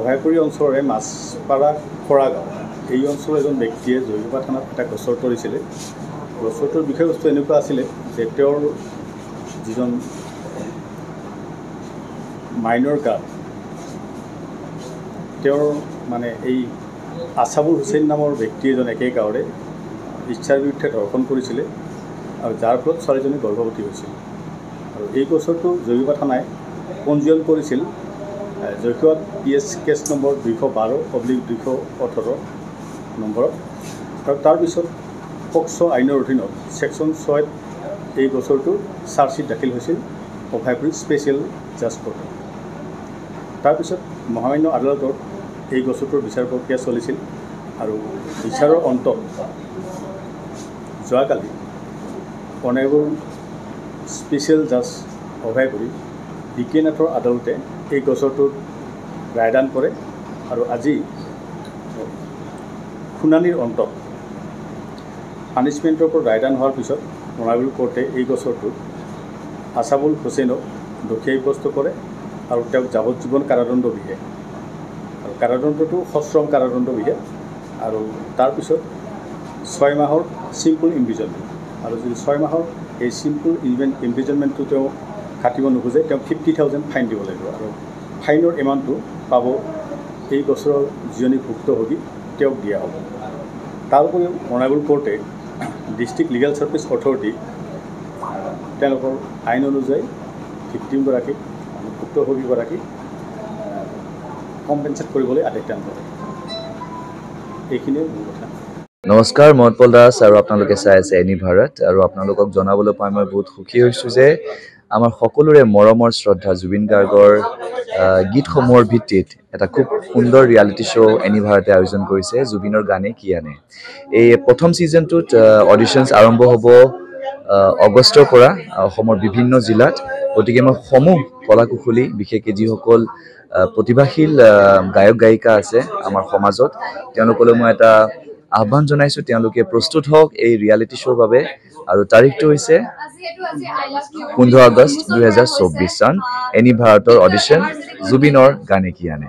সহায়পুৰী অঞ্চলৰে মাছপাৰা খৰা গাঁও এই অঞ্চলৰ এজন ব্যক্তিয়ে জৈৱিকা থানাত এটা গোচৰ তৰিছিলে। গোচৰটোৰ বিষয়বস্তু এনেকুৱা আছিলে যে তেওঁৰ যিজন মাইনৰ গাৰ্ল তেওঁৰ মানে এই আছাবুল হুছেইন নামৰ ব্যক্তি এজন একেই গাঁৱৰে ইচ্ছাৰ বিৰুদ্ধে ধৰ্ষণ কৰিছিলে আৰু যাৰ ফলত ছোৱালীজনী গৰ্ভৱতী হৈছিল। আৰু এই গোচৰটো জৈৱিকা থানাই পঞ্জীয়ন কৰিছিল জৈৱিকা PS কেছ নম্বৰ 212/218 নম্বৰত। আৰু তাৰপিছত পক্সো আইনৰ অধীনত ছেকশ্যন 6 এই গোচৰটো চাৰ্জশ্বিট দাখিল হৈছিল অভয়াপুৰী স্পেচিয়েল জাজ কোৰ্টত। তাৰপিছত মহামান্য আদালতত এই গোচৰটোৰ বিচাৰ প্ৰক্ৰিয়া চলিছিল আৰু বিচাৰৰ অন্তত যোৱাকালি অনাৰেবল স্পেচিয়েল জাজ অভয়াপুৰী BK নাথৰ আদালতে এই গোচৰটোত ৰায়দান কৰে আৰু আজি শুনানিৰ অন্তত পানিছমেণ্টৰ ওপৰত ৰায়দান হোৱাৰ পিছত অনাৰেবল কোৰ্টে এই গোচৰটোত আছাবুল হুছেইনক দোষী সাব্যস্ত কৰে আৰু তেওঁক যাৱজ্জীৱন কাৰাদণ্ড বিহে আৰু কাৰাদণ্ডটো সশ্ৰম কাৰাদণ্ড বিহে আৰু তাৰপিছত 6 মাহৰ চিম্পল ইমপ্ৰিজনমেণ্ট আৰু যদি 6 মাহৰ এই চিম্পল ইমপ্ৰিজনমেণ্টটো তেওঁ কাটিব নোখোজে তেওঁক 50,000 ফাইন দিব লাগিব আৰু ফাইনৰ এমাউণ্টটো পাব এই গোচৰৰ যিজনী ভুক্তভোগী তেওঁক দিয়া হ'ব। তাৰ উপৰিও অনাৰেবল কোৰ্টে ডিষ্ট্ৰিক্ট লিগেল ছাৰ্ভিচ অথৰিটি তেওঁলোকৰ আইন অনুযায়ী ভিক্টিমগৰাকীক ভুক্তভোগীগৰাকীক কম্পেনচেট কৰিবলৈ আদেশ দান কৰে। এইখিনিয়ে মূল কথা। নমস্কাৰ, মই উৎপল দাস আৰু আপোনালোকে চাই আছে এনি ভাৰত। আৰু আপোনালোকক জনাবলৈ পাই মই বহুত সুখী হৈছোঁ যে আমাৰ সকলোৰে মৰমৰ শ্ৰদ্ধা জুবিন গাৰ্গৰ গীতসমূহৰ ভিত্তিত এটা খুব সুন্দৰ ৰিয়েলিটি শ্ব' এনি ভাৰতে আয়োজন কৰিছে জুবিনৰ গানে কি আনে। এই প্ৰথম ছিজনটোত অডিশ্যনছ আৰম্ভ হ'ব আগষ্টৰ পৰা অসমৰ বিভিন্ন জিলাত। গতিকে মই সমূহ কলাকুশলী বিশেষকৈ যিসকল প্ৰতিভাশীল গায়ক গায়িকা আছে আমাৰ সমাজত তেওঁলোকলৈ মই এটা আহ্বান জনাইছোঁ তেওঁলোকে প্ৰস্তুত হওক এই ৰিয়েলিটি শ্ব'ৰ বাবে। আৰু তাৰিখটো হৈছে 15 আগষ্ট 2024 চন। এনি ভাৰতৰ অডিশ্যন জুবিনৰ গানে কি আনে।